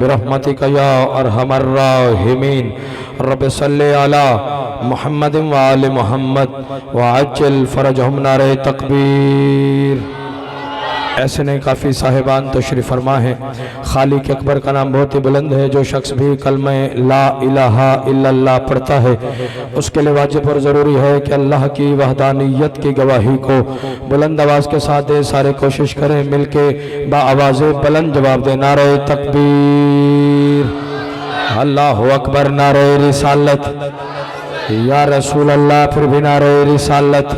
बिरहमतिका या अरहमर राहिमीन। रब्बि सल्लि अला मुहम्मद व आलि मुहम्मद व अज्जिल फरजहुम नारे तकबीर। ऐसे ने काफ़ी साहिबान तशरीफ़ फरमा है। खालिक अकबर का नाम बहुत ही बुलंद है। जो शख्स भी कलमे ला इलाहा इल्लल्लाह पढ़ता है उसके लिए वाजिब और ज़रूरी है कि अल्लाह की वहदानियत की गवाही को बुलंद आवाज़ के साथ दे। सारे कोशिश करें मिल के बाआवाज़ बुलंद जवाब दे। नारे तकबीर, अल्लाहु अकबर, नारे रिसालत, या रसूल अल्लाह, फिर भी नारे रिसालत,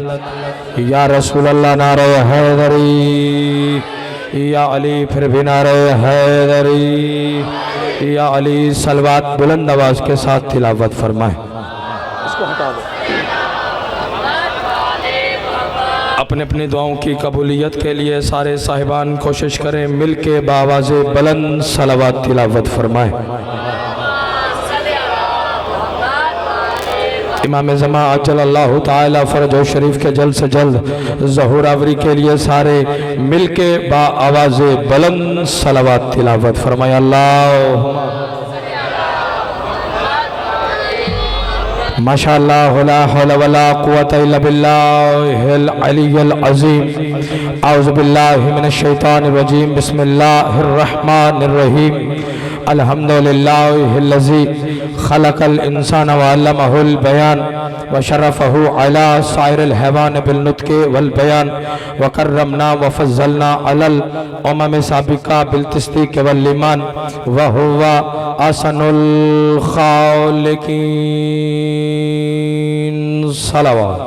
या रसूल अल्लाह, नारे हैदरी, या अली, फिर भी नारे हैदरी, या अली। सलवात बुलंद आवाज के साथ तिलावत फरमाए। इसको हटा दो। अपने अपनी दुआओं की कबूलियत के लिए सारे साहिबान कोशिश करें मिल के बावाज़ बुलंद सलवात तिलावत फरमाए। इमाम ज़मा अज्जलल्लाहु ताला फरजो शरीफ के जल्द से जल्द ज़हूर आवरी के लिए सारे मिल के बा आवाज़ बुलंद सलवात तिलावत फरमाए। अल्लाह माशाअल्लाह, ला हौला वला कुव्वता इल्ला बिल्लाहिल अलिय्यिल अज़ीम। औज़ु बिल्लाहि मिनश शैतानिर रजीम। बिस्मिल्लाहिर रहमानिर रहीम। अल्हम्दुलिल्लाहिल्लज़ी खलक़ल इंसाना व अल्लमहुल बयान व शरफ़हु अला साइरिल हैवान बिल नुत्क़ि वल बयान व कर्रमना व फ़ज़्ज़लना अलल उमम साबिक़ा बिल तस्दीक़ वल ईमान व हुवा अहसनुल ख़ालिक़ीन। सलावत।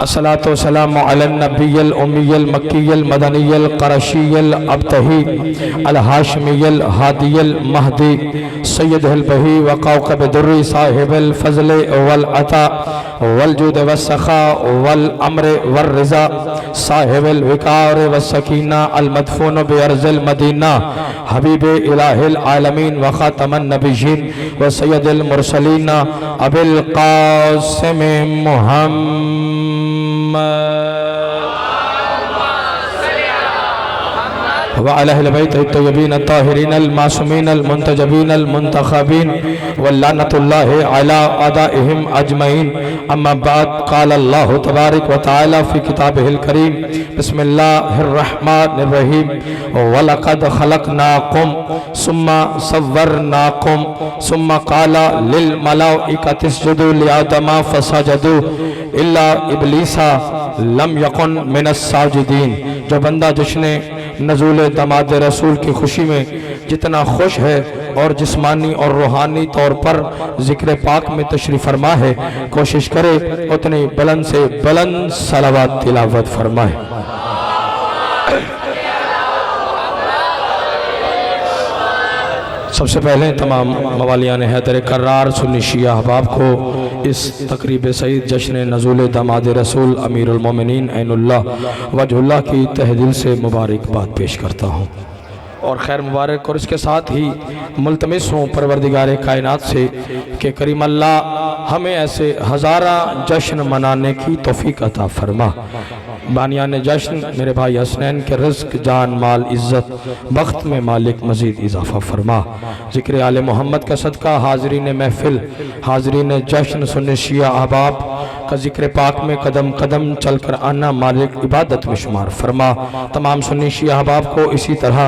अस्सलातु वस्सलामु अला नबिय्यिल उम्मिय्यिल मक्किय्यिल मदनिय्यिल क़रशिय्यिल अब्तही अल हाशिमिय्यिल हादिय्यिल महदी सय्यदुल बही व कौकब दुर्री साहिबुल फ़ज़्ल वल अता वल जूद वस्सखा वल अम्र वर रिज़ा साहिबुल विकार व सकीना अल मदफून बि अर्ज़िल मदीना हबीब इलाहिल आलमीन व ख़ातमन नबिय्यीन व सय्यदुल मुरसलीन अबुल क़ासिम व अहले बैत अत-तय्यबीन अत-ताहिरीन अल-मासूमीन अल-मुंतजबीन अल-मुंतखबीन वल्लनतुल्लाहि अला अदाइहिम अजमईन। अम्मा बाद क़ाल अल्लाहु तबारक व तआला फ़ी किताबिहिल करीम। बिस्मिल्लाहिर रहमानिर रहीम। वलक़द ख़लक़नाकुम सुम्मा सव्वरनाकुम सुम्मा क़ाला लिल मलाइकति इसजुदू लिआदमा फ़सजदू इल्ला इब्लीसा लम यकुन मिनस साजिदीन। जो बंदा जिसने नज़ूल दमाद रसूल की खुशी में जितना खुश है और जिस्मानी और रूहानी तौर पर ज़िक्र पाक में तशरीफ़ फरमा है कोशिश करे उतनी बुलंद से बुलंद सलावत तिलावत फरमाए। सबसे पहले तमाम मवालियान हैदर कर्रार सुन्नी शिया अहबाब को इस तकरीब सईद जश्न नज़ूल दामाद रसूल अमीरुल मोमिनीन ऐनुल्लाह वजहुल्लाह की तहे दिल से मुबारकबाद पेश करता हूँ और खैर मुबारक। और इसके साथ ही मुल्तमिस हूँ परवरदिगार कायनात से कि करीम अल्लाह हमें ऐसे हज़ारा जश्न मनाने की तौफीक अता फरमा। बानियान जश्न मेरे भाई हसनैन के रिज़्क़ जान माल इज़्ज़त वक्त में मालिक मज़ीद इजाफ़ा फरमा। ज़िक्र आले मोहम्मद का सदका हाज़रीन महफ़िल हाज़रीन जश्न सुन्नी शिया अहबाब का ज़िक्र पाक में कदम कदम चल कर आना मालिक इबादत में शुमार फरमा। तमाम सुन्नी शिया अहबाब को इसी तरह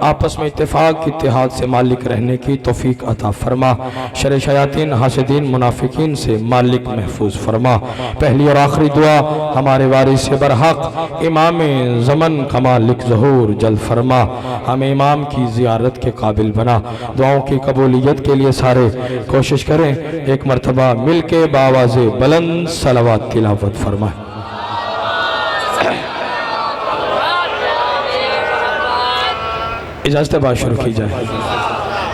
आपस में इत्तेफाक इत्तेहाद से मालिक रहने की तौफीक अता फरमा। शर शयातीन हासिदीन मुनाफिकीन से मालिक महफूज फरमा। पहली और आखिरी दुआ हमारे वारिस बरहक इमाम ज़मन का मालिक ज़हूर जल्द फरमा। हमें इमाम की ज़ियारत के काबिल बना। दुआओं की कबूलियत के लिए सारे कोशिश करें एक मरतबा मिल के बावाज़ बुलंद सलावत तिलावत फरमाए। इजाज़त बाद शुरू की जाए।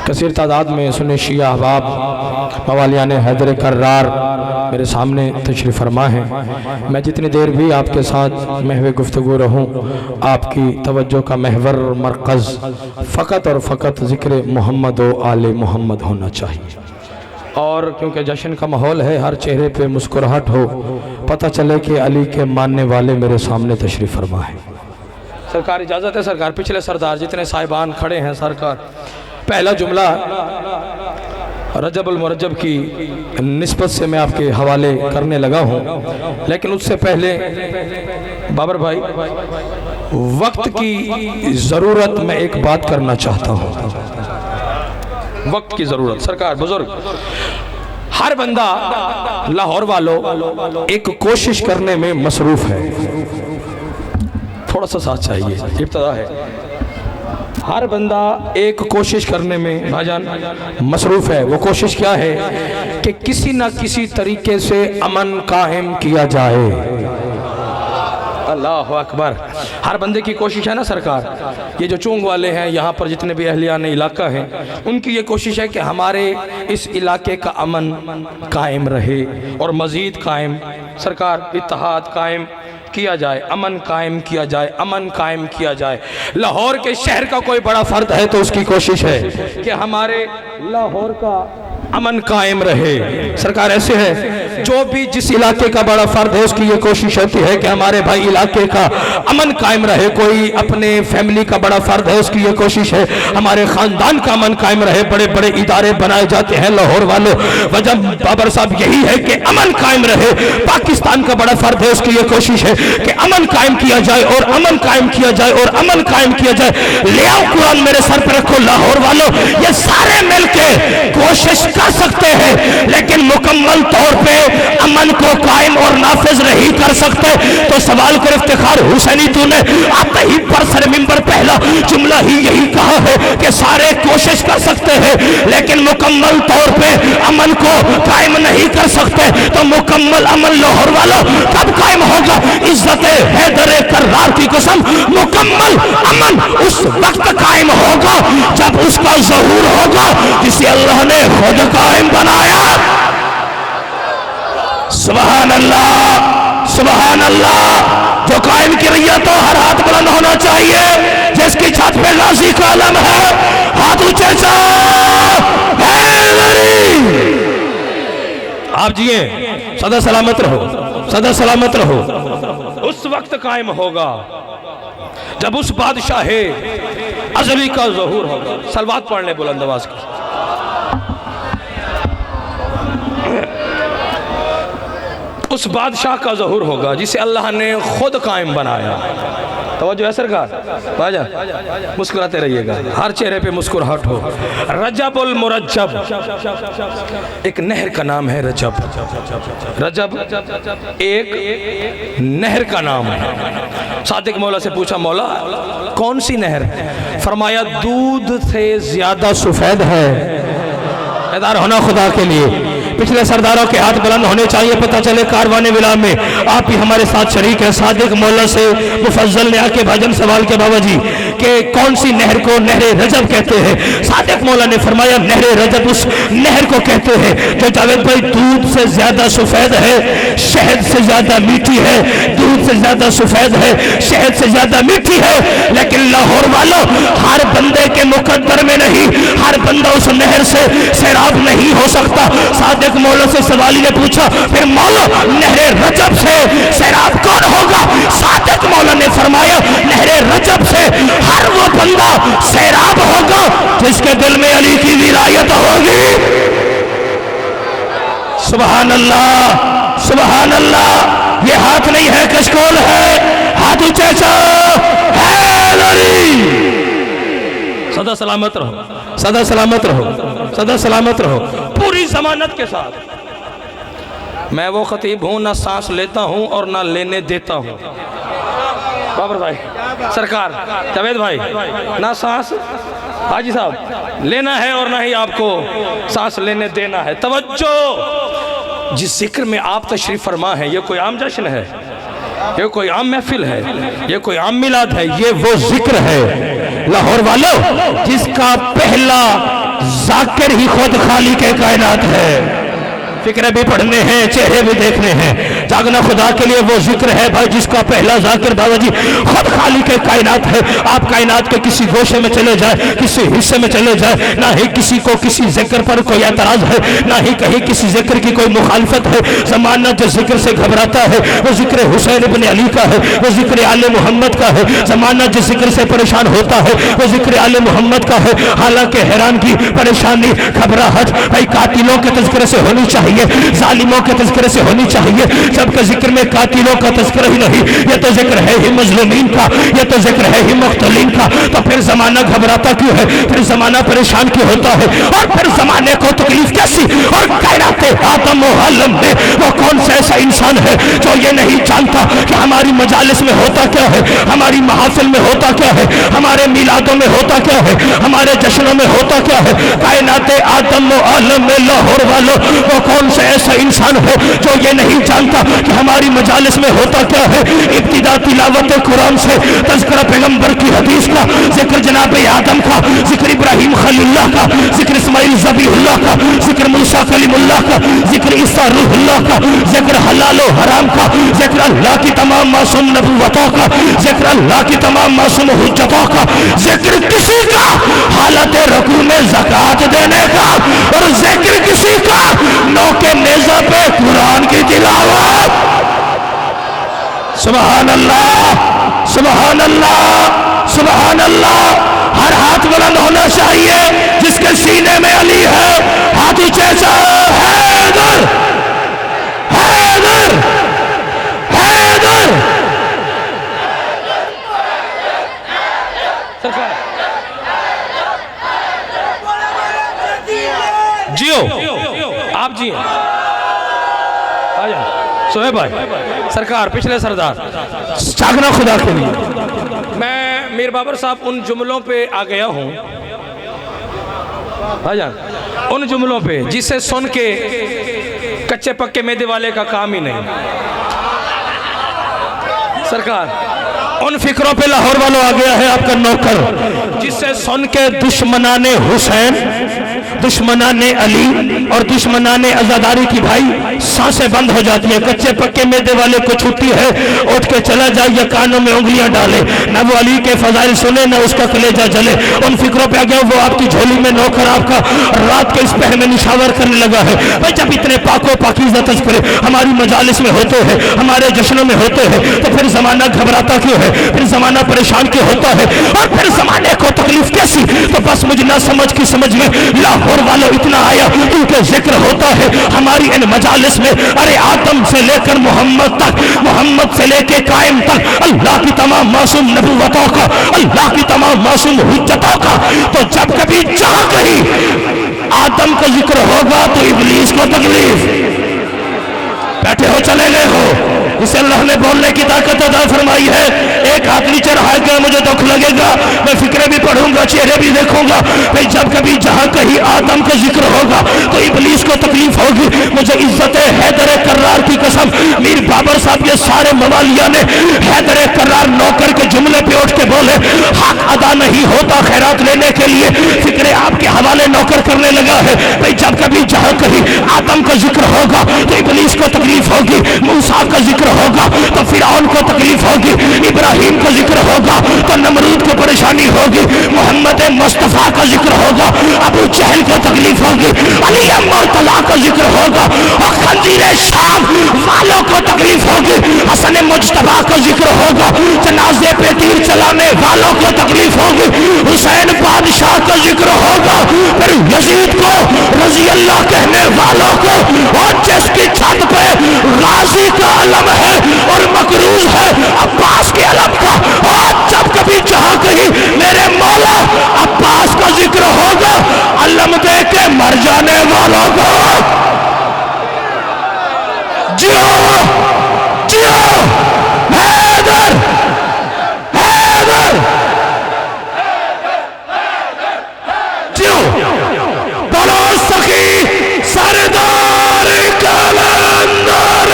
कसीर तादाद में सुन्नी शिया अहबाब मवालियान हैदर कर्रार मेरे सामने तशरीफ़ फरमा है। मैं जितनी देर भी आपके साथ महवे गुफ्तगू रहूँ आपकी तवज्जो का महवर मरकज़ फ़कत और फ़कत ज़िक्र मोहम्मद व आले मोहम्मद होना चाहिए। और क्योंकि जश्न का माहौल है हर चेहरे पे मुस्कुराहट हो पता चले कि अली के मानने वाले मेरे सामने तशरीफ़ फरमा है। सरकार इजाज़त है सरकार। पिछले सरदार जितने साहिबान खड़े हैं सरकार, पहला जुमला रजबुल मुरज्जब की निस्बत से मैं आपके हवाले करने लगा हूँ, लेकिन उससे पहले बाबर भाई वक्त की ज़रूरत में एक बात करना चाहता हूँ। वक्त की ज़रूरत सरकार बुजुर्ग, हर बंदा लाहौर वालों एक कोशिश करने में मसरूफ़ है, थोड़ा सा साथ चाहिए, इब्तिदा है। हर बंदा एक कोशिश करने में भाईजान मसरूफ़ है। वो कोशिश क्या है कि किसी ना किसी तरीके से अमन कायम किया जाए। अल्लाह अकबर। हर बंदे की कोशिश है ना सरकार। ये जो चोंग वाले हैं यहाँ पर जितने भी अहलियान इलाका हैं, उनकी ये कोशिश है कि हमारे इस इलाके का अमन कायम रहे और मज़ीद कायम सरकार इत्तेहाद कायम किया जाए, अमन कायम किया जाए, अमन कायम किया जाए। लाहौर के शहर का कोई बड़ा फर्द है तो उसकी कोशिश है कि हमारे लाहौर का अमन कायम रहे। सरकार ऐसे है, जो भी जिस इलाके का बड़ा फर्द है उसकी ये कोशिश होती है कि हमारे भाई इलाके का अमन कायम रहे। कोई अपने फैमिली का बड़ा फर्द है, उसकी ये कोशिश है हमारे ख़ानदान का अमन कायम रहे। बड़े बड़े इदारे बनाए जाते हैं लाहौर वालों, वजह बाबर साहब यही है कि अमन कायम रहे। पाकिस्तान का बड़ा फर्द है, उसकी ये कोशिश है कि अमन कायम किया जाए और अमन कायम किया जाए और अमन कायम किया जाए। ले आओ कुरान मेरे सर पर रखो लाहौर वालों, ये सारे मिलके कोशिश कर सकते हैं, लेकिन मुकम्मल तौर पे अमन को कायम और नाफिज नहीं कर सकते। तो सवाल कर इफ्तिखार हुसैनी तूने आते ही पर सर मिंबर पहला जुमला ही यही कहा है कि सारे कोशिश कर सकते हैं लेकिन मुकम्मल तौर पे अमन को कायम नहीं कर सकते। तो मुकम्मल अमन लाहौर वालों कब कायम होगा? इज्जत हैदर कर्रार की कसम, मुकम्मल अमन उस वक्त कायम होगा जब उसका ज़हूर होगा जिसे अल्लाह ने खुद कायम बनाया। सुभान अल्लाह, सुभान अल्लाह। जो कायम की रही है तो हर हाथ बुलंद होना चाहिए। जिसकी छत पे गाजी का आलम है, हाथ ऊंचे आप जिए, सदा सलामत रहो, सदा सलामत रहो। उस वक्त कायम होगा जब उस बादशाह अज़ली का ज़हूर होगा। सलवात पढ़ ले बुलंद आवाज़ की। उस बादशाह का ज़हूर होगा जिसे अल्लाह ने खुद कायम बनाया। तवज्जो है सरकार, बाजा मुस्कुराते रहिएगा, हर चेहरे पे मुस्कुराहट हो। रजबुल मुरज्जब एक नहर का नाम है। रजब, रजब एक नहर का नाम है। सादिक मौला से पूछा, मौला कौन सी नहर? फरमाया दूध से ज्यादा सफेद है। बेदार होना खुदा के लिए। पिछले सरदारों के हाथ बुलंद होने चाहिए, पता चले कारवाने विला में आप ही हमारे साथ शरीक है। सादिक मौला से मुफज्जल ने आके भाजन सवाल के बाबा जी कि कौन सी नहर को नहर रजब कहते हैं? सादिक मौला ने फरमाया नहर रजब उस नहर को कहते हैं जो जावेद भाई दूध से ज्यादा सफेद है, शहद से ज्यादा मीठी है। दूध से ज्यादा सफेद है, शहद से ज्यादा मीठी है। लेकिन लाहौर वालों हर बंदे के मुकद्दर में नहीं, हर बंदा उस नहर से सैराब नहीं हो सकता। सादिक मौला से सवाली ने पूछा, फिर मौला नहरे रजब से सैराब कौन होगा? सादिक मौला ने फरमाया नहरे रजब से हर वो बंदा सैराब होगा जिसके दिल में अली की विलायत होगी। सुभान अल्लाह, सुभान अल्लाह। ये हाथ नहीं है, कशकोल है, हाथ ऊंचे सदा सलामत रहो, सदा सलामत रहो, सदा सलामत रहो, पूरी जमानत के साथ। मैं वो खतीब हूँ ना सांस लेता हूँ और ना लेने देता हूँ। बाबर भाई सरकार, जावेद भाई, ना सांस हाजी साहब लेना है और ना ही आपको सांस लेने देना है। तवज्जो, जिस जिक्र में आप तशरीफ फरमा है, ये कोई आम जश्न है, ये कोई आम महफिल है, ये कोई आम मिलाद है, ये वो जिक्र है लाहौर वालों जिसका पहला जाकिर ही खुद खालिक के कायनात है। फिक्र भी पढ़ने हैं, चेहरे भी देखने हैं। जागना खुदा के लिए वो जिक्र है भाई जिसका पहला जाकिर बाबा जी खुद मालिक कायनात है। आप कायनात के किसी गोशे में चले जाए, किसी हिस्से में चले जाए, ना ही किसी को किसी जिक्र पर कोई एतराज है, ना ही कहीं किसी जिक्र की कोई मुखालफत है। जमाना जो जिक्र से घबराता है वो जिक्र हुसैन इब्न अली का है, वो जिक्र आले मोहम्मद का है। जमाना जिस जिक्र से परेशान होता है वो जिक्र आले मोहम्मद का है। हालांकि हैरानगी, परेशानी, घबराहट भाई कातिलों के तज़किरे से होनी चाहिए, जालिमों के तज़किरे से होनी चाहिए, जबकि जिक्र में कातिलों का तज़किरा ही नहीं। ये तो जिक्र है ही मजलूमीन का, ये तो जिक्र है ही मुख्तलीन का। तो फिर जमाना घबराता क्यों है, फिर जमाना परेशान क्यों होता है, और फिर जमाने को तकलीफ कैसी। और कायनात आदम व आलम में वो कौन सा ऐसा इंसान है जो ये नहीं जानता कि हमारी मजालिस में होता क्या है, हमारी महाफिल में होता क्या है, हमारे मिलादों में होता क्या है, हमारे जश्नों में होता क्या है। कायनात आदम व आलम में लाहौर वालों, वो कौन सा ऐसा इंसान है जो ये नहीं जानता कि हमारी मजालिस में होता क्या है। इब्तिदा तिलावत कुरान से तज़किरा पैगंबर की हदीस का, जिक्र जनाब आदम का, जिक्र इब्राहिम खलीलुल्लाह का, जिक्र इस्माइल ज़बीहुल्लाह का, जिक्र मूसा कलीमुल्लाह का, जिक्र ईसा रूहुल्लाह का, जिक्र हलाल व हराम का, जिक्र अल्लाह की तमाम मासूम नबुव्वतों का, जिक्र अल्लाह की तमाम मासूम हुज्जतों का, जिक्र किसी का हालत रुकू में ज़कात देने का, और जिक्र किसी का नौके नेज़ा पे कुरान की तिलावत। सुभान अल्लाह, सुभान अल्लाह, सुभान अल्लाह। हर हाथ बुलंद होना चाहिए जिसके सीने में अली है, हाथ ऊंचे से हैदर, हैदर, हैदर। जियो आप जियो, आ जाओ सोहेब भाई सरकार, पिछले सरदार जागना खुदा के लिए। मैं मीर बाबर साहब उन जुमलों पे आ गया हूँ भाईजान, उन जुमलों पे जिसे सुन के कच्चे पक्के मैदे वाले का काम ही नहीं। सरकार उन फिक्रों पे लाहौर वालों आ गया है आपका नौकर, जिससे सुन के दुश्मनाने हुसैन, दुश्मनाने अली और दुश्मनाने अज़ादारी की भाई सांसें बंद हो जाती है। कच्चे पक्के मैदे वाले को छुट्टी है, उठ के चला जाए या कानों में उंगलियां डाले, न वो अली के फजाइल सुने न उसका कलेजा जले। उन फिक्रों पे आ गया, वो आपकी झोली में नौकर आपका रात के इस पहर में निशावर करने लगा है। भाई जब इतने पाको पाकीज़ा तज़किरे हमारी मजालिस में होते हैं, हमारे जश्नों में होते हैं, तो फिर जमाना घबराता क्यों है, फिर जमाना परेशान क्यों होता है, और फिर जमाने को तकलीफ कैसी। तो बस मुझे ना समझ की समझ में लाहौर वालों इतना आया, क्योंकि जिक्र होता है हमारी इन मजालिस में। अरे आदम से लेकर मोहम्मद तक, मोहम्मद से लेकर कायम तक, अल्लाह की तमाम मासूम नबुव्वतों का, अल्लाह की तमाम मासूम हुज्जतों का। तो जब कभी जहां कहीं आदम का जिक्र होगा तो इब्लीस को तकलीफ। बैठे हो, चले गए हो, इसे अल्लाह ने बोलने की ताकत अदा फरमाई है। एक हाथ नीचे रखेगा, मुझे दुख लगेगा, मैं फिक्रे भी पढ़ूंगा, चेहरे भी देखूंगा। भाई जब कभी जहां कहीं आदम का जिक्र होगा तो इब्लीस को तकलीफ होगी। मुझे इज्जत हैदर कर्रार की कसम, मीर बाबर साहब ये सारे मवालिया ने हैदर कर्रार नौकर के जुमले पे उठ के बोले, हक अदा नहीं होता खैरात लेने के लिए, फिक्रे आपके हवाले नौकर करने लगा है। भाई जब कभी जहां कहीं आदम का जिक्र होगा तो इब्लीस को तकलीफ होगी, मूसा का जिक्र होगा तो फिरौन को तकलीफ होगी, इब्राहिम का जिक्र होगा तो नमरूद को परेशानी होगी, मोहम्मद मुस्तफा का जिक्र होगा अबू जहल को तकलीफ होगी, अली मुर्तजा का जिक्र होगा और खंजीर शाम वालों को तकलीफ होगी, हसन मुज्तबा का जिक्र होगा, जनाजे पे तीर चलाने वालों को तकलीफ होगी, हुसैन बादशाह का जिक्र होगा, फिर यजीद को रजी अल्लाह कहने वालों को, और जिसकी छत पे गाजी का अलम है और मकरूज है अब्बास के अलम का। और जब कभी जहां कहीं मेरे मौला अब्बास का जिक्र होगा, अलम दे के मर जाने वालों को जियो, जियो, हैदर, हैदर, जियो, बोलो सखी सरदार कलंदर।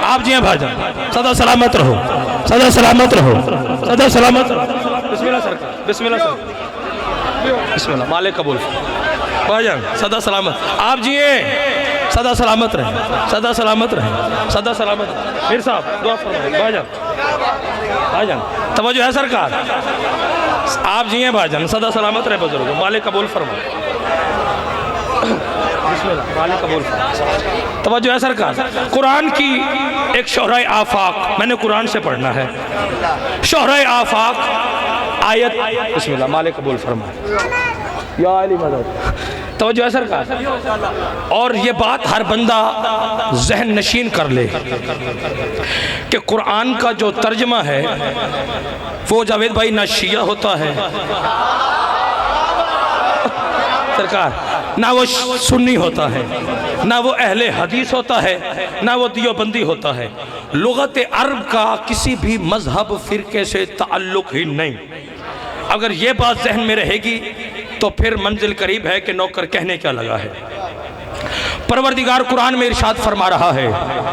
आप जिए भाईजान, सदा सलामत रहो, सदा सलामत रहो, सदा सलामत रहो। बिस्मिल्लाह सरकार, बिस्मिल्लाह सरकार, बिस्मिल्लाह, मालिक कबूल भाईजान, सदा सलामत। आप जिए, सदा सलामत रहें, सदा सलामत रहें, सदा सलामत। मीर साहब दुआ फरमाइए। भाईजान भाईजान तवज्जो है सरकार, आप जी हैं भाईजान, सदा सलामत रहे बुजुर्ग, मालिक कबूल फरमाए। मालिक कबूल फरमाए। तवज्जो है सरकार, कुरान की एक शोहराए आफाक, मैंने कुरान से पढ़ना है, शोहराए आफाक आयत, बिस्मिल्लाह, मालिक कबूल फरमाए। या अली मदद। तवज्जो है सरकार, और ये बात हर बंदा जहन नशीन कर ले कि कुरान का जो तर्जमा है वो जावेद भाई ना शिया होता है सरकार, ना वो सुन्नी होता है, ना वो अहले हदीस होता है, ना वो दियोबंदी होता है। लुगत अरब का किसी भी मजहब फिरके से ताल्लुक ही नहीं। अगर ये बात जहन में रहेगी तो फिर मंजिल करीब है कि नौकर कहने क्या लगा है। परवरदिगार कुरान में इरशाद फरमा रहा है,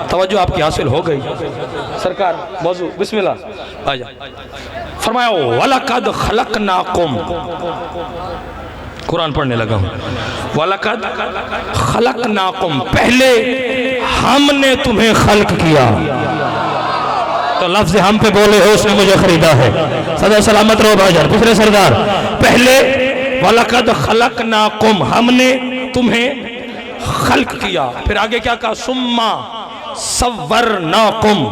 तवज्जो आपकी हासिल हो गई सरकार, मौजू बिस्मिल्लाह आजा, फरमाया वलकद खलकनाकुम, कुरान पढ़ने लगा हूँ, वलकद खलकनाकुम, पहले हमने तुम्हें खल्क किया। तो लफ्ज़ हम पे बोले हो, उसने मुझे खरीदा है, सदा सलामत रहो भाईजान। पिछले सरदार, पहले वलकद खलकनाकुम, हमने तुम्हें खल्क किया, फिर आगे क्या कहा, सुम्मा सव्वरनाकुम,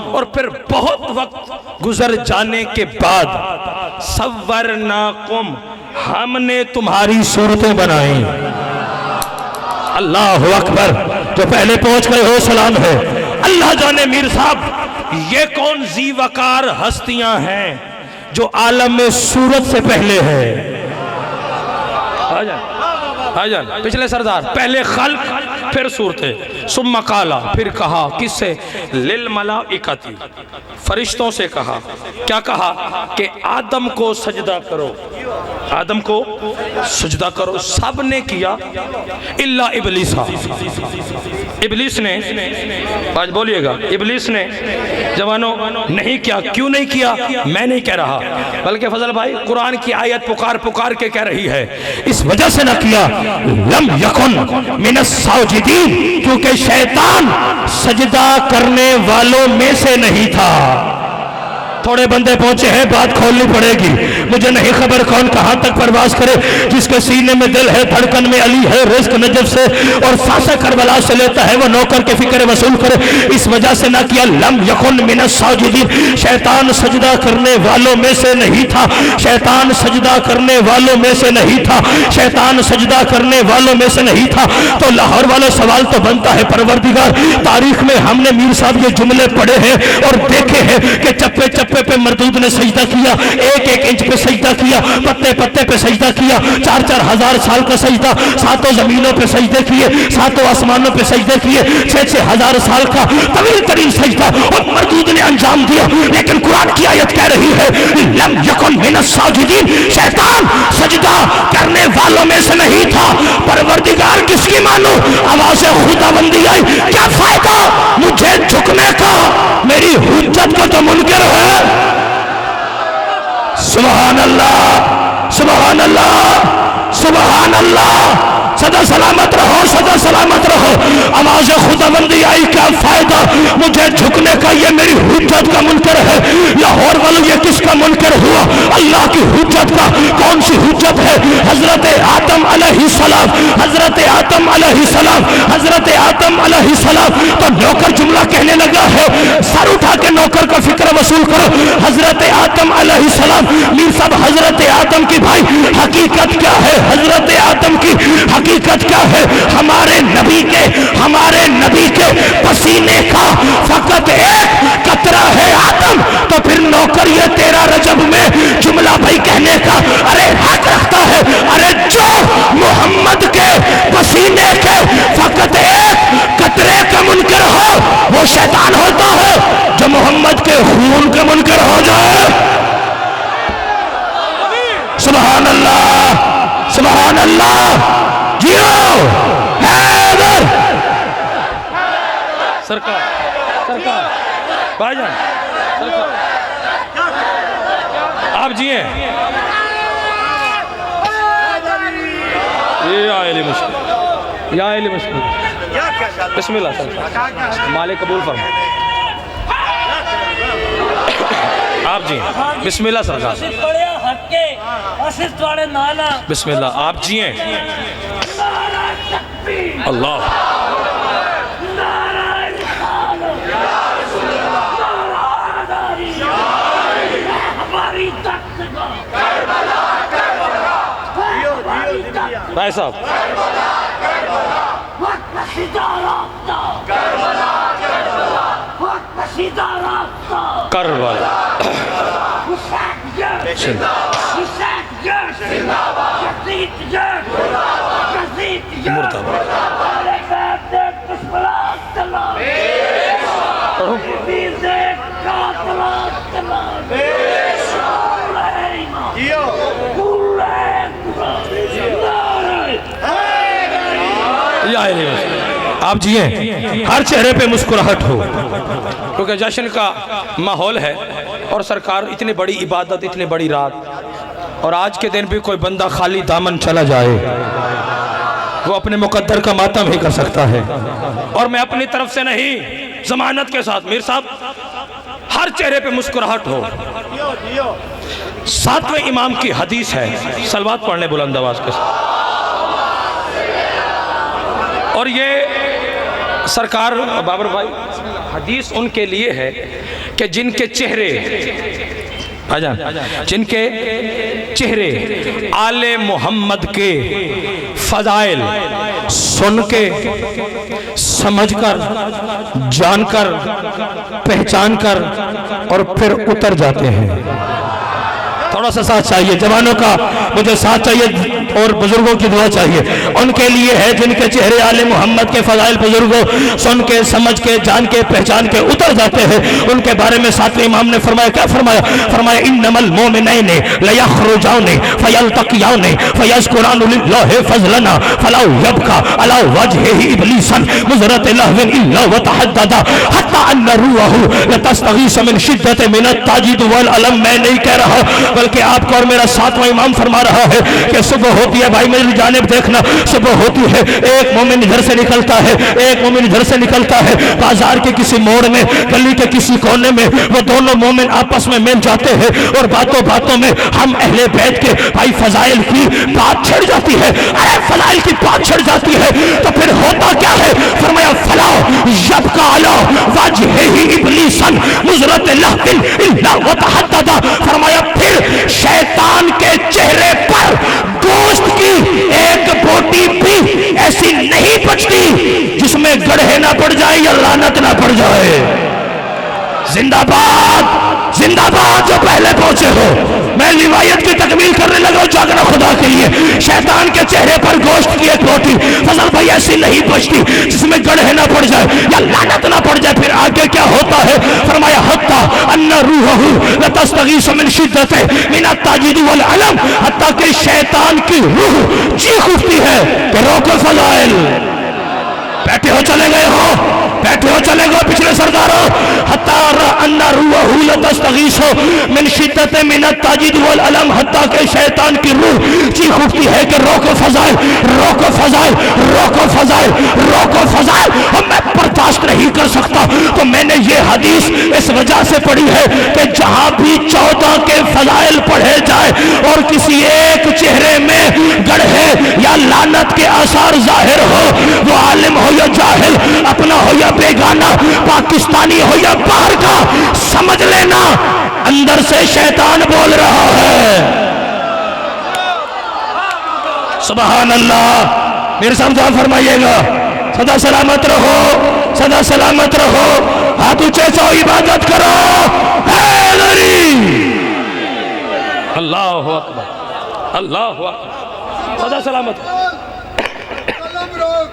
और फिर बहुत वक्त गुजर जाने के बाद सव्वरनाकुम, हमने तुम्हारी सूरतें बनाई। अल्लाह अकबर, जो पहले पहुंच गए हो सलाम है। अल्लाह जाने मीर साहब ये कौन जी वकार हस्तियां हैं जो आलम में सूरत से पहले है। आजान पिछले सरदार, पहले खल्क फिर सूरतें, सुम्मा काला, फिर कहा किससे, लिल मलाइकती, फरिश्तों से कहा, क्या कहा कि आदम को सजदा करो, आदम को सजदा करो। सब ने किया इल्ला इबलीसा, इबलीस ने, आज बोलिएगा, इबलीस ने जवानों नहीं किया। क्यों नहीं किया मैं नहीं कह रहा, बल्कि फजल भाई कुरान की आयत पुकार पुकार के कह रही है, इस वजह से ना किया, लम यकुन मिनस साजिदीन, क्योंकि शैतान सजदा करने वालों में से नहीं था। थोड़े बंदे पहुंचे हैं, बात खोलनी पड़ेगी। मुझे नहीं खबर कौन कहां तक परवास करे, जिसके सीने में दिल है, धड़कन में अली है, रिस्क नजफ से और सांसें करबला से लेता है, वो नौकर के फिक्र वसूल करे। इस वजह से ना किया, लम यकुन मिनस साजिदीन, शैतान सजदा करने वालों में से नहीं था, शैतान सजदा करने वालों में से नहीं था, शैतान सजदा करने वालों में से नहीं था। तो लाहौर वाले सवाल तो बनता है, परवरदिगार तारीख में हमने मीर साहब ये जुमले पढ़े हैं और देखे हैं कि चप्पे चप्पे पे मरदूद ने सजदा किया, एक एक इंच पे सजदा किया, पत्ते पत्ते पे सजदा किया, 4-4 हजार साल का सजदा, 7 जमीनों पे सजदे किए, 7 आसमानों पे सजदे किए, 6-6 हजार साल का तवील तरीन सजदा और मरदूद ने अंजाम दिया। लेकिन कुरान की आयत कह रही है, लम यकुन मिनस साजिदीन, शैतान सजदा करने वालों में से नहीं था। परवरदिगार किसकी मानो, आवाज़ खुदाबंदी आई, क्या फायदा मुझे झुकने का, मेरी हुज्जत को तो मुनकर है। सुभान अल्लाह, सुभान अल्लाह, सुभान अल्लाह। सदा सलामत रहो, सदा सलामत रहो। आवाज़ खुदाबंदी आई, क्या फायदा मुझे झुकने का, ये मेरी हुज्जत का मुनकर है। लाहौर वालों ये किसका मुनकर हुआ, अल्लाह की हुज्जत का। कौन सी हुज्जत है, हजरत आदम अलैहिस्सलाम, हजरत आदम अलैहिस्सलाम, हजरत आदम अलैहिस्सलाम। तो नौकर जुमला कहने लगा है, सर उठा के नौकर का फिक्र वसूल करो। हजरत आदम अलैहिस्सलाम, मीर साहब हजरत आदम की भाई हकीकत क्या है, हजरत आदम की हकीकत क्या है, हमारे नबी के पसीने का फकत एक कतरा है आदम। तो फिर नौकर ये तेरा रजब में जुमला भाई कहने का अरे हक रखता है। अरे जो मोहम्मद के पसीने के फकत एक कतरे का मुनकर हो वो शैतान होता है, जो मोहम्मद के खून का मुनकर हो जाए। सुभान अल्लाह, सुभान अल्लाह। जियो हैदर सरकार, सरकार भाईजान, सरकार आप जिए। ये आए मुश्किल, या मुश्किल। बिस्मिल्लाह सर, मालिक कबूल फरमा। आप जी बिस्मिल्लाह सरकार, बिस्मिल्लाह आप जिए। अल्लाह भाई साहब, करबला आप जिए, हर चेहरे पे मुस्कुराहट हो, क्योंकि जश्न का माहौल है। और सरकार इतनी बड़ी इबादत, इतनी बड़ी रात, और आज के दिन भी कोई बंदा खाली दामन चला जाए वो अपने मुकद्दर का मातम ही कर सकता है। और मैं अपनी तरफ से नहीं, जमानत के साथ मीर साहब, हर चेहरे पे मुस्कुराहट हो। 7वें इमाम की हदीस है, सलवात पढ़ने बुलंद आवाज के साथ। और ये सरकार बाबर भाई, हदीस उनके लिए है कि जिनके चेहरे जिनके चेहरे आले मोहम्मद के फजाइल सुन के, समझकर, जानकर, पहचानकर और फिर उतर जाते हैं। थोड़ा सा साथ चाहिए जवानों का, मुझे साथ चाहिए, और बुजुर्गों की दुआ चाहिए। उनके लिए है जिनके चेहरे आले मोहम्मद के फजाइल बुजुर्गों सुन के, समझ के, जान के, पहचान के उतर जाते हैं। उनके बारे में 7वें इमाम ने फरमाया, क्या फरमाया? फरमाया इन्नमल मोमिनैन लयखरुजान फयल्तक़ियान फयज़कुरान लिल्लाहि फज़लना फला यबका अला वजहिही इब्लीसन मुज़रत लहविन इल्ला व तहद्ददा हत्ता अन्न रूहहु लतस्तगीस मिन शिद्दत मिनत ताजिद वल अलम। मैं नहीं कह रहा, बल्कि आपको और मेरा 7वां इमाम फरमा रहा है कि सुबह होती है, भाई मेरी जानिब देखना, सुबह होती है, एक मोमिन इधर से निकलता है, एक मोमिन इधर से निकलता है, बाजार के किसी मोड़ में, गली के किसी कोने में वो दोनों मोमिन आपस में मिल जाते हैं और बातों बातों में हम अहले बैत के भाई फजाइल की बात छिड़ जाती है। अरे फजाइल की बात छिड़ जाती है तो फिर होता क्या है? फरमाया फला यबका अला वजहिही इब्लीसन मुज़रत लहविन इल्ला व तहद्ददा। फरमाया फिर शैतान के चेहरे पर गोश्त की एक बोटी भी ऐसी नहीं बचती जिसमें गड़हे ना पड़ जाए या लानत ना पड़ जाए। जिंदाबाद जिंदाबाद जो पहले पहुंचे हो। मैं रिवायत की तकमील करने लगा, जागना खुदा के लिए। शैतान के चेहरे पर गोश्त की एक रोटी फजल भाई ऐसी नहीं बचती जिसमें गड़हे ना पड़ जाए या लानत ना पड़ जाए। फिर आगे क्या होता है? फरमाया हत्ता अन्न रूहहु लतस्तगीस मिन शिद्दत मिनत ताजिद वल अलम, हत्ता कि शैतान की रूह चीख उठती है कि रोको फजाइल। बैठे हो चले गए हो, बैठे हो चले गए पिछले सरदारों। हत्ता अन्न रूहहु लतस्तगीस मिन शिद्दत मिनत ताजिद वल अलम, हत्ता कि शैतान की रूह चीख उठती है कि रोको फजाइल, रोको फजाइल, रोको फजाइल, रोको फजाइल। और मैं बर्दाश्त नहीं कर सकता। तो मैंने ये हदीस इस वजह से पढ़ी है कि जहां भी 14 के फजाइल पढ़े जाए और किसी एक चेहरे में गड़हे या लानत के आसार जाहिर हो, वो आलिम हो या जाहिल, अपना हो या बेगाना, पाकिस्तानी हो या बाहर का, समझ लेना अंदर से शैतान बोल रहा है। सुभान अल्लाह। मेरे सामने फरमाइएगा, सदा सलामत रहो, सदा सलामत रहो, हाथ ऊंचे सो इबादत करो। अल्लाहु अकबर, अल्लाहु अकबर, सदा सलामत। कलम रोक,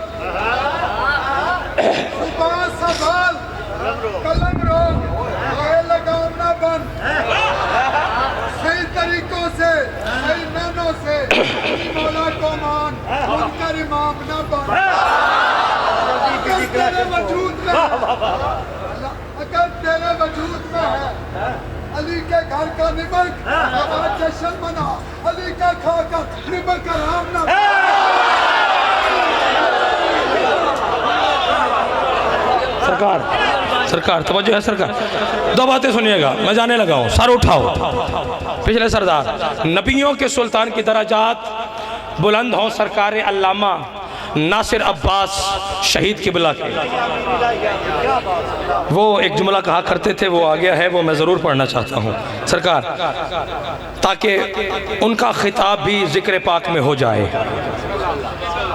कलम रोक, ये लगाना बंद, सही तरीकों से, सही मैनों से मौला को मान, उनका इमाम न बन। अगर तेरे वजूद में है, अगर तेरे वजूद में है अली के घर का निमक, हमारा जश्न मना, अली का खाकर निमक का राम ना। सरकार तवज्जो है सरकार। दो बातें सुनिएगा, मैं जाने लगा हूँ। सर उठाओ पिछले सरदार। नबियों के सुल्तान की दराजात बुलंद हों सरकार अल्लामा नासिर अब्बास शहीद किबला के। वो एक जुमला कहा करते थे, वो आ गया है, वो मैं ज़रूर पढ़ना चाहता हूँ सरकार, ताकि उनका खिताब भी ज़िक्र पाक में हो जाए।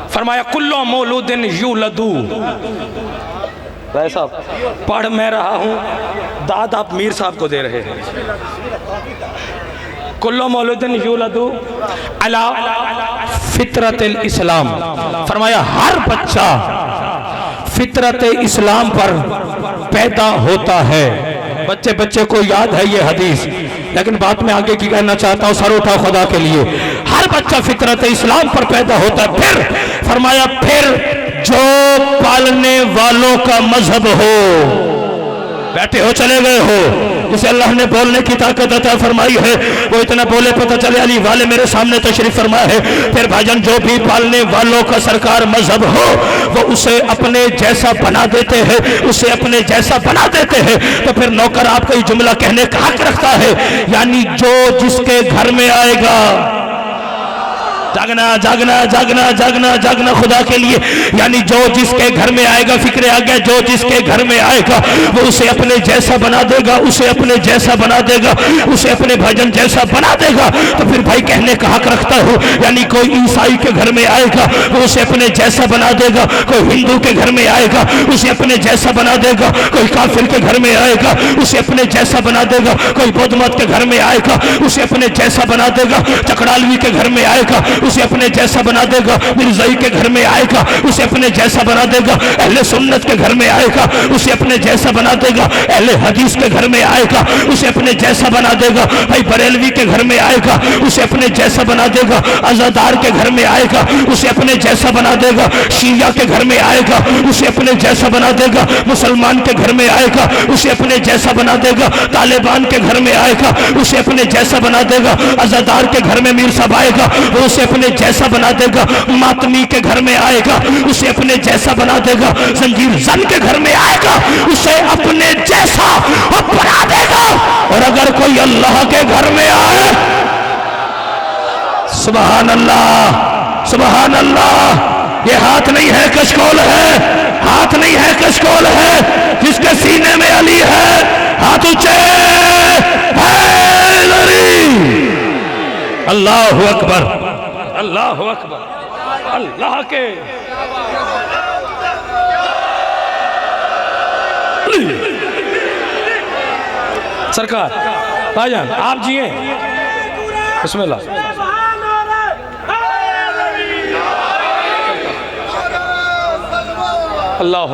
फरमाया कुल्लो मौलूदिन यूलदू। भाई साहब पढ़ मैं रहा हूँ, दाद आप मीर साहब को दे रहे हैं। कुल्लो मौलूदिन यूलदू अला फितरत इस्लाम। फरमाया हर बच्चा फितरत इस्लाम पर पैदा होता है। बच्चे बच्चे को याद है ये हदीस, लेकिन बात में आगे की कहना चाहता हूँ, सर उठाओ खुदा के लिए। हर बच्चा फितरत इस्लाम पर पैदा होता है। फिर फरमाया फिर जो पालने वालों का मजहब हो, बैठे हो चले गए हो, जिसे अल्लाह ने बोलने की ताकत अता फरमाई है, वो इतना बोले पता चले अली वाले मेरे सामने तशरीफ फरमा है। फिर भाईजान जो भी पालने वालों का सरकार मजहब हो, वो उसे अपने जैसा बना देते हैं, उसे अपने जैसा बना देते हैं। तो फिर नौकर आपका ये जुमला कहने का हक रखता है, यानी जो जिसके घर में आएगा, जागना जागना जागना जागना जागना खुदा के लिए, यानी जो जिसके घर में आएगा, फिक्र आ गया, जो जिसके घर में आएगा वो उसे अपने जैसा बना देगा, उसे अपने जैसा बना देगा, उसे अपने भाईजान जैसा बना देगा। तो फिर भाई कहने का हक रखता हो, यानी कोई ईसाई के घर में आएगा वो उसे अपने जैसा बना देगा, कोई हिंदू के घर में आएगा उसे अपने जैसा बना देगा, कोई काफिर के घर में आएगा उसे अपने जैसा बना देगा, कोई बौद्ध मत के घर में आएगा उसे अपने जैसा बना देगा, चकड़ालवी के घर में आएगा उसे अपने जैसा बना देगा, मिर्जाई के घर में आएगा उसे अपने जैसा बना देगा, अहले सुन्नत के घर में आएगा उसे अपने जैसा बना देगा, अहले हदीस के घर में आएगा उसे अपने जैसा बना देगा, भाई बरेलवी के घर में आएगा उसे अपने जैसा बना देगा, अज़ादार के घर में आएगा उसे अपने जैसा बना देगा, शिया के घर में आएगा उसे अपने जैसा बना देगा, मुसलमान के घर में आएगा उसे अपने जैसा बना देगा, तालिबान के घर में आएगा उसे अपने जैसा बना देगा, अज़ादार के घर में मीर साहब आएगा वो उसे अपने जैसा बना देगा, मातमी के घर में आएगा उसे अपने जैसा बना देगा, जंजीर जन के घर में आएगा उसे अपने जैसा बना देगा। और अगर कोई अल्लाह के घर में आए, सुभान अल्लाह सुभान अल्लाह, ये हाथ नहीं है कशकोल है, हाथ नहीं है कशकोल है, जिसके सीने में अली है हाथ ऊंचे अल्लाह अकबर अल्लाह अकबर। अल्लाह के सरकार भाईजान आप जिए बिस्मिल्लाह। अल्लाह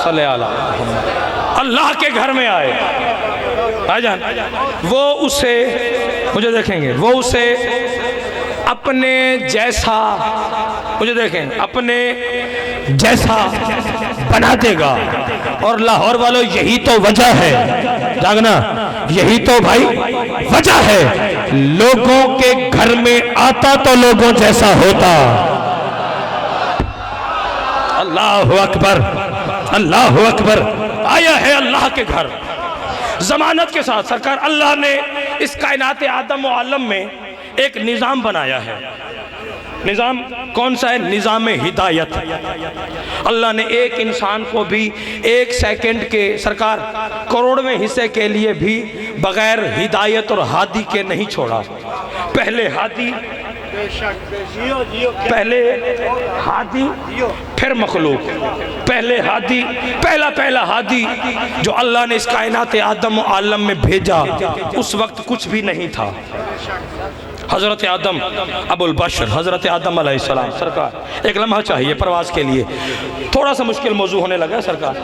सल्ले अला मुहम्मद। अल्लाह के घर में आए भाईजान, वो उसे, मुझे देखेंगे, वो उसे अपने जैसा, मुझे देखें, अपने जैसा बना देगा। और लाहौर वालों यही तो वजह है, जागना, यही तो भाई वजह है, लोगों के घर में आता तो लोगों जैसा होता। अल्लाह अकबर अल्लाह अकबर। आया है अल्लाह के घर जमानत के साथ। सरकार अल्लाह ने इस कायनात आदम व आलम में एक निज़ाम बनाया है। निज़ाम कौन सा है? निज़ाम हिदायत। अल्लाह ने एक इंसान को भी एक सेकंड के, सरकार करोड़वें हिस्से के लिए भी बगैर हिदायत और हादी के नहीं छोड़ा। पहले हादी, पहले हादी फिर मखलूक, पहले हादी, पहला हादी जो अल्लाह ने इस कायनात आदम और आलम में भेजा, उस वक्त कुछ भी नहीं था। हज़रत आदम अबुल बशर, हज़रत आदम अलैहिस्सलाम। सरकार एक लम्हा चाहिए प्रवास के लिए, थोड़ा सा मुश्किल मौजू होने लगा सरकार।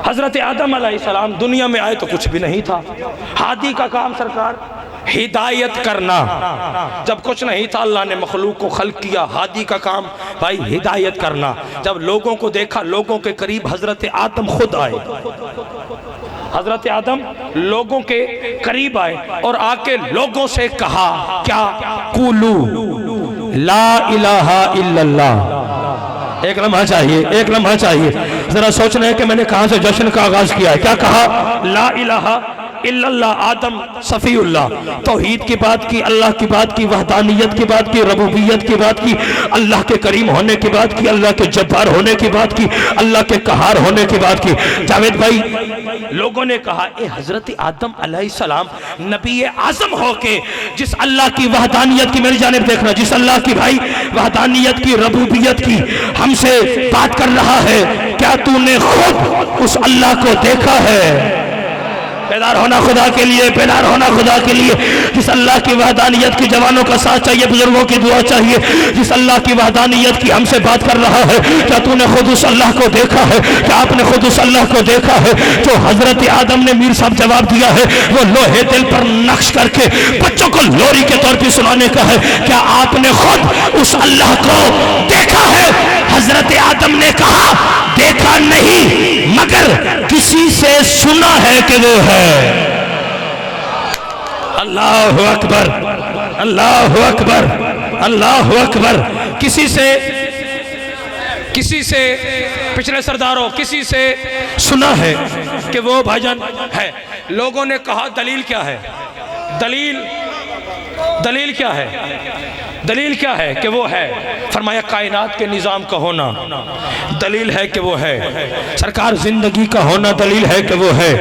हज़रत आदम अलैहिस्सलाम दुनिया में आए तो कुछ भी नहीं था। हादी का काम सरकार हिदायत करना। जब कुछ नहीं था अल्लाह ने मखलूक को खल्क किया। हादी का काम भाई हिदायत करना। जब लोगों को देखा, लोगों के करीब हज़रत आदम खुद आए। हज़रत आदम लोगों के करीब आए और आके लोगों से कहा, क्या? कुलू ला इलाहा इल्लल्लाह। एक लम्हा चाहिए, एक लम्हा चाहिए। जरा सोचना है कि मैंने कहां से जश्न का आगाज किया है। क्या कहा? ला इलाहा इल्लल्लाह आदम सफ़ीउल्लाह, तौहीद की बात की, अल्लाह की बात की, वहदानियत की बात की, रबूबियत की बात की, अल्लाह के करीम होने की बात की, अल्लाह के जब्बार होने की बात की, अल्लाह के कहार होने की बात की। जावेद भाई, लोगों ने कहा ए हजरत आदम अलैहिस्सलाम नबी आजम हो के जिस अल्लाह की वहदानियत की, मेरी जानिब देखना, जिस अल्लाह की भाई वहदानियत की, रबूबियत की हमसे बात कर रहा है, क्या तूने खुद उस अल्लाह को देखा है? बेदार होना खुदा के लिए, बेदार होना खुदा के लिए। जिस अल्लाह की वहदानियत की जवानों का साथ चाहिए, बुजुर्गों की दुआ चाहिए। जिस अल्लाह की वहदानियत की हमसे बात कर रहा है, क्या तूने खुद उस अल्लाह को देखा है? क्या आपने खुद उस अल्लाह को देखा है जो हजरत आदम ने, मीर साहब जवाब दिया है, वो लोहे दिल पर नक्श करके बच्चों को लोरी के तौर पर सुनाने का है। क्या आपने खुद उस अल्लाह को देखा है? हजरत आदम ने कहा देखा नहीं, मगर किसी से सुना है कि वो है। अल्लाह अकबर, अल्लाह अकबर, अल्लाह अकबर। किसी से पिछले सरदारों, किसी से सुना है कि वो भाईजान है। लोगों ने कहा दलील क्या है? दलील क्या है? दलील क्या है कि वो है? फरमाया कायनात के निज़ाम का होना दलील है कि वो है। सरकार जिंदगी का होना दलील है कि वो है।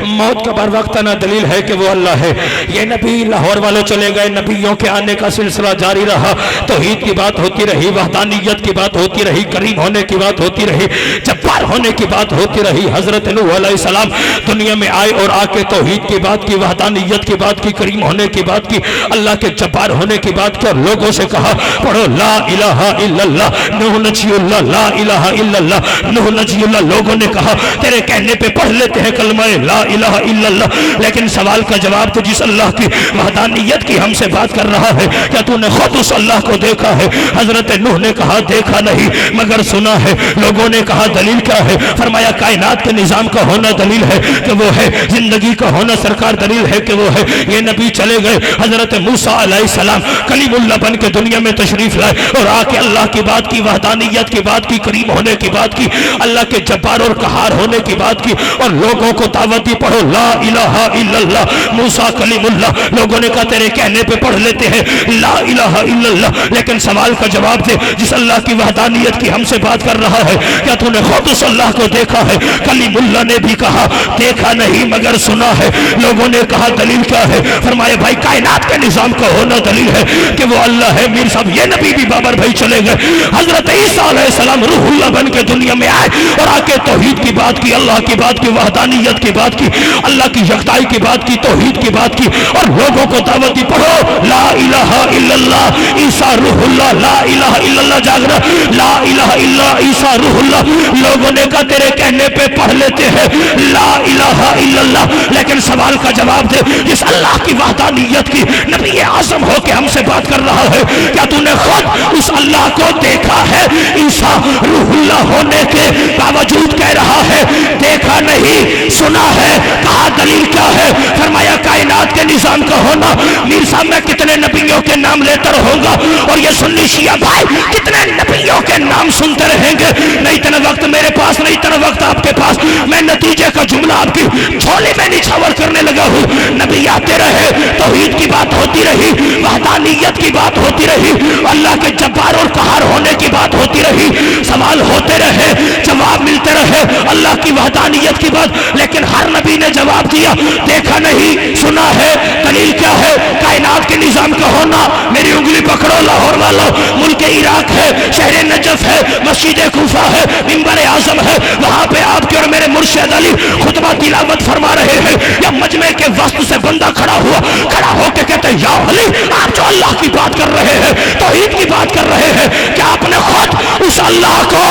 मौत का बर वक्त आना दलील है कि वो अल्लाह है। ये नबी लाहौर वाले चले गए, नबियों के आने का सिलसिला जारी रहा। तौहीद की बात होती रही, वहदानियत की बात होती रही, करीम होने की बात होती रही, जब्बार होने की बात होती रही। हजरत नूह अलैहिस्सलाम दुनिया में आए और आके तौहीद की बात की, वहदानियत की बात की, करीम होने की बात की, अल्लाह के जब्बार होने की बात की, और लोगों से कहा पढ़ो ला इलाहा इल्लल्लाह, नूह नजीउल्लाह, ला इलाहा इल्लल्लाह, नूह नजीउल्लाह। लोगों ने कहा तेरे कहने पे पढ़ लेते हैं कलमा ला इलाहा इल्लल्लाह, लेकिन सवाल का जवाब तो जिस अल्लाह की वहदानियत की हमसे बात कर रहा है, क्या तूने खुद उस अल्लाह को देखा है? हजरत नूह ने कहा देखा नहीं, मगर सुना है। लोगों ने कहा दलील क्या है? फरमाया कायनात के निजाम का होना दलील है कि वो है, जिंदगी का होना सरकार दलील है कि वो है। ये नबी चले गए, हजरत मूसा अलैहिस्सलाम कलीमुल्लाह बन के दुनिया में तशरीफ लाए और आके अल्लाह की बात की, वहदानियत की बात की, करीम होने की बात की, अल्लाह के जब्बार और कहार होने की बात की, और लोगों को दावत दी पढ़ो ला इलाहा इल्लल्लाह, मूसा कलीमुल्लाह। लोगों ने कहा तेरे कहने पे पढ़ लेते हैं ला इलाहा इल्लल्लाह, लेकिन सवाल का जवाब दे जिस अल्लाह की वहदानियत की हमसे बात कर रहा है, क्या तूने खुद उस अल्लाह को देखा है? कलीमुल्लाह ने भी कहा देखा नहीं, मगर सुना है। लोगों ने कहा दलील क्या है? फरमाया भाई कायनात के निजाम का होना दलील है कि वो अल्लाह है। मीर साहब ये नबी भी बाबर भाई चले गए, हजरत ईसा अलैहिस्सलाम रूहुल्लाह बन के दुनिया में आए और आके तौहीद की बात की, अल्लाह की बात की, वहदानियत की बात की, अल्लाह की यकताई की बात की, तौहीद की बात की, और लोगों को दावत दी पढ़ो ला इलाहा इल्लल्लाह ईसा रूहुल्लाह, ला इलाहा इल्लल्लाह जागना, ला इलाहा इल्ला ईसा रूहुल्लाह। लोगों ने कहा तेरे कहने पे पढ़ लेते हैं ला इलाहा इल्लल्लाह, लेकिन सवाल का जवाब दे जिस अल्लाह की वहदानियत की नबी आज़म हो के हमसे बात कर रहा है, क्या तूने खुद उस अल्लाह को देखा है? ईसा रूहुल्लाह होने के बावजूद कह रहा है देखा नहीं, सुना है। कहा दलील क्या है? फरमाया कायनात के निजाम का होना। मीर साहब मैं कितने नबियों के नाम लेता रहूंगा और ये सुन्नी शिया भाई कितने नबियों के नाम सुनते रहेंगे। नहीं इतना वक्त मेरे पास, नहीं इतना वक्त आपके पास। मैं नतीजे का जुमला आपकी झोली में निछावर करने लगा हूँ। नबी आते रहे, तौहीद की बात होती रही, वहदानियत की बात होती रही, अल्लाह के जब्बार और कहार होने की बात होती रही, सवाल होते रहे, जवाब मिलते रहे अल्लाह की वहदानियत की बात, लेकिन हर नबी ने जवाब दिया देखा नहीं, सुना है। दलील क्या है? कायनात के निजाम का होना। मेरी उंगली पकड़ो लाहौर वालों, मुल्क इराक है, शहर नजफ है, मस्जिद कूफा है, मिंबर आजम है, वहां पे आपके और मेरे मुर्शिद अली खुतबा तिलावत फरमा रहे हैं। या मजमे के वस्त से बंदा खड़ा होकर कहते या अली आप जो अल्लाह की बात कर रहे हैं, तौहीद की बात कर रहे हैं, क्या आपने खुद उस अल्लाह को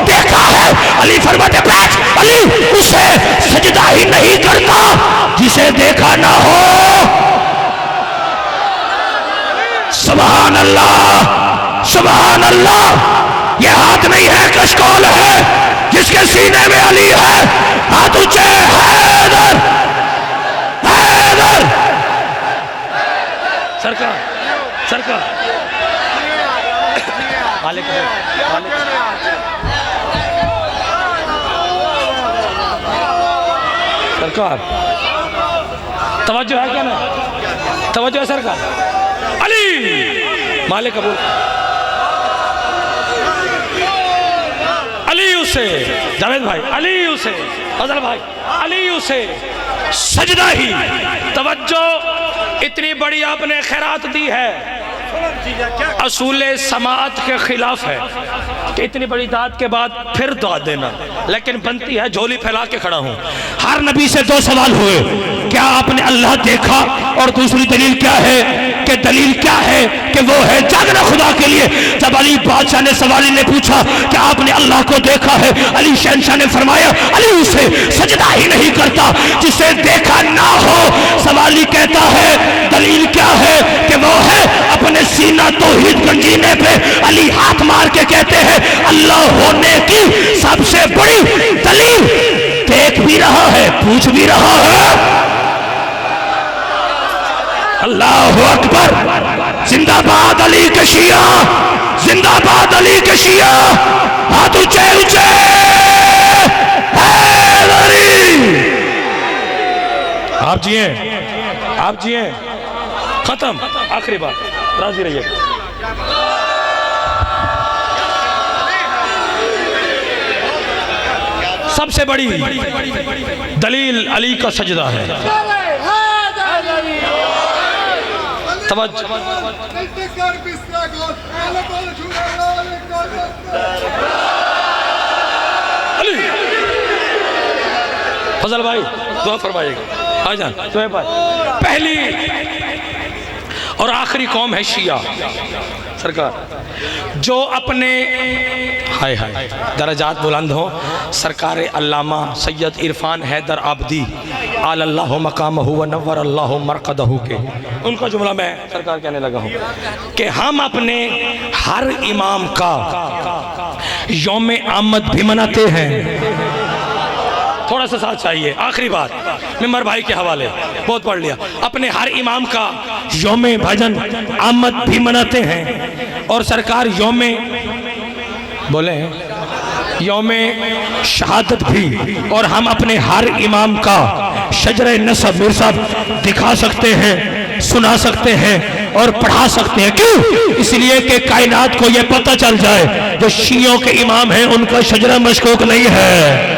देखा है? अली फरमाते बैठ अली, उसे सजदा ही नहीं करता जिसे देखा ना हो। सुभान अल्लाह, सुभान अल्लाह। यह हाथ नहीं है, कशकोल है जिसके सीने में अली है। हाथ ऊंचे, हैदर, हैदर। सरकार, सरकार। सरकार तवज्जो है क्या ना? तवज्जो है सरकार। अली मालिक कबूल। अली उसे जावेद भाई, अली उसे फजल भाई, अली उसे सजदा ही। तवज्जो, इतनी बड़ी आपने खैरात दी है, असूल समाअत के खिलाफ है कि इतनी बड़ी दाद के बाद फिर दुआ देना, लेकिन बनती है झोली फैला के खड़ा हूँ। हर नबी से दो सवाल हुए, क्या आपने अल्लाह देखा, और दूसरी दलील क्या है कि दलील क्या है कि वो है जागना खुदा के लिए। जब अली बादशाह ने सवाली ने पूछा कि आपने अल्लाह को देखा है, अली शहंशाह ने फरमाया अली उसे सजदा ही नहीं करता जिसे देखा ना हो। सवाली कहता है दलील क्या है कि वो है अपने सीना तौहीद गंजीने पे अली हाथ मार के कहते हैं अल्लाह होने की सबसे बड़ी दलील। देख भी रहा है, पूछ भी रहा है। अल्लाह अकबर, जिंदाबाद अली के शिया, जिंदाबाद अली के शिया, हाथ ऊंचे ऊंचे। आप जिए, आप जिए, खत्म, आखिरी बात, राजी रहिए। सबसे बड़ी दलील अली का सजदा है। तवज्जो, अली फजल भाई दुआ फरमाइएगा। आजान सुहेब भाई, पहली और आखिरी कौम है शिया सरकार, जो अपने हाय हाय दरजात बुलंद हो। सरकार अल्लामा सैयद इरफान हैदर आबदी अल्लाह मकामहु व नव्वर अल्लाह मरकदहु के उनका जुमला मैं सरकार कहने लगा हूँ कि हम अपने हर इमाम का यौम आमद भी मनाते हैं। थोड़ा सा साथ चाहिए, आखिरी बात मिंबर भाई के हवाले, बहुत पढ़ लिया। अपने हर इमाम का यौम भजन आमद भी मनाते हैं, और सरकार यौम बोले यौम शहादत भी, और हम अपने हर इमाम का शजरे नसब मेरे साहब दिखा सकते हैं, सुना सकते हैं और पढ़ा सकते हैं। क्यों? इसलिए कि कायनात को यह पता चल जाए जो शियों के इमाम हैं उनका शजरा मशकूक नहीं है।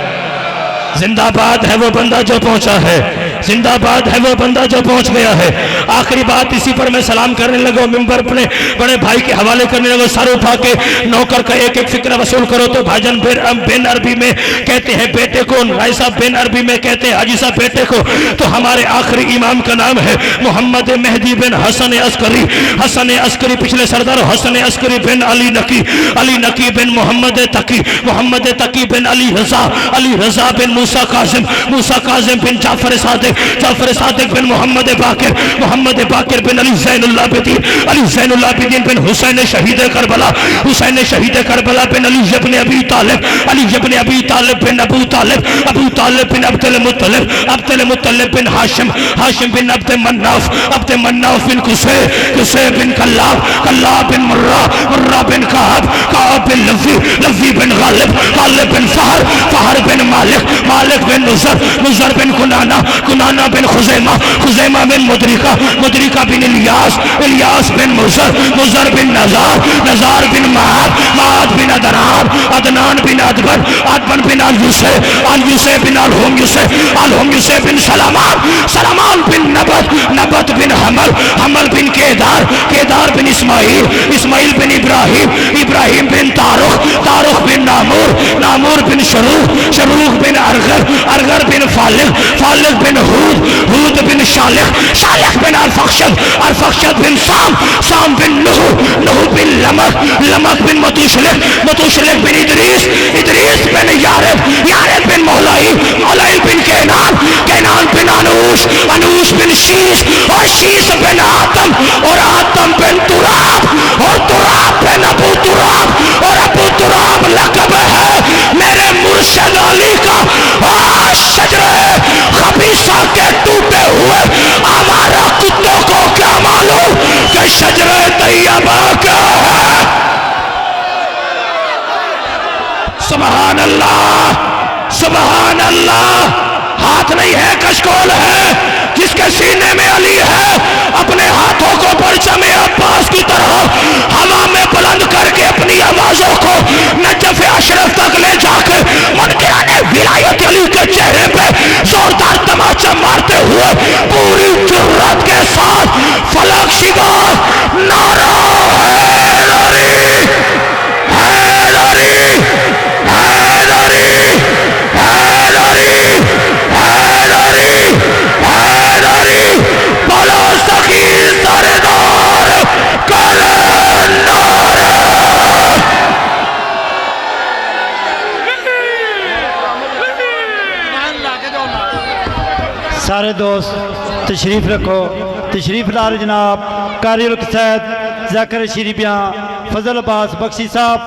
जिंदाबाद है वो बंदा जो पहुंचा है, जिंदाबाद है वो बंदा जो पहुंच गया है। आखिरी बात इसी पर मैं सलाम करने लगा, मिंबर अपने बड़े भाई के हवाले करने लगा। सर उठा के नौकर का एक एक फिक्र वसूल करो तो भाईजान बिन अरबी में कहते हैं बेटे को, भाई साहब बिन अरबी में कहते हैं हाजी साहब बेटे को। तो हमारे आखिरी इमाम का नाम है मोहम्मद मेहदी बिन हसन अस्करी। हसन अस्करी पिछले सरदार हसन अस्करी बिन अली नकी, अली नकी बिन मोहम्मद तकी, मोहम्मद तकी बिन अली रजा, अली रजा बिन मूसा काजिम, मूसा काजिम बिन जाफर सादिक, जाफर सादिक बिन मोहम्मद बाकिर, मोहम्मद बाकिर बिन अली ज़ैनुल आबिदीन, अली ज़ैनुल आबिदीन बिन हुसैन शहीद करबला, हुसैन शहीद करबला बिन अली इब्न अबी तालिब, अली इब्न अबी तालिब बिन अबू तालिब, अबू तालिब बिन अब्दुल मुत्तलिब, अब्दुल मुत्तलिब बिन हाशिम, हाशिम बिन अब्द मन्नाफ, अब्द मन्नाफ बिन कुसै, कुसै बिन कल्लाब, कल्लाब बिन मुर्रा, मुर्रा बिन काब, काब बिन लवी, लवी बिन गालिब, गालिब बिन फहर, फहर बिन मालिक, मालिक बिन नुज़र, नुज़र बिन कुनाना, कुनाना बिन खुज़ैमा, खुज़ैमा बिन मुदरिका, मुदरिका बिन इलियास, इलियास बिन मुज़र, मुज़र बिन नज़ार, नज़ार बिन माद, माद बिन अदनान, अदनान बिन अदबन, अदबन बिन अल यूसुफ, अल यूसुफ बिन अल हुम यूसुफ, अल हुम यूसुफ बिन सलामान, सलामान बिन नबत, नबत बिन हमल, हमल बिन केदार, केदार बिन इस्माइल, इस्माइल बिन इब्राहिम, इब्राहिम बिन तारुख, तारुख बिन नामूर, नामूर बिन शरूख, शरूख बिन अरगर, अरगर बिन फालिक, फालिक बिन हूद, हूद बिन शालिक, शालिक बिन अरफक्षद, अरफक्षद बिन साम, साम बिन नूह, नूह बिन लमक, लमक बिन मतूशलिक, मतूशलिक बिन इदरीस, इदरीस बिन यारेब, यारेब बिन मौलाई, मौलाई बिन कैनान, कैनान बिन अनूश, अनूश बिन शीश, और शीश बिन आतम, और आतम बिन तुराब, और तुराब बिन अबू तुराब, और अबू तुराब लक़ब है मेरे मुर्शिद अली का। शजरे खबीसा के टूटे हुए हमारा कुत्तों को क्या मालूम कि शजरे तैयबा क्या है। सुभान अल्लाह, सुभान अल्लाह। हाथ नहीं है, कशकोल है, जिसके सीने में अली है, अपने हाथों को परचम अब्बास की तरह हवा में बुलंद करके अपनी आवाजों को नजफ अशरफ तक ले जाकर मुनकिराने विलायत अली के चेहरे पे जोरदार तमाचा मारते हुए पूरी जुर्रत के साथ फलक शिगार नारा हैदरी हैदरी हैदरी हैदरी हैदरी हैदरी बोलो सखी सरदार सारे दोस्त तशरीफ़ रखो, तशरीफ़ लाल जनाब कारी उल क़सैद ज़ाकिर शरीफियाँ फजल अब्बास बख्शी साहब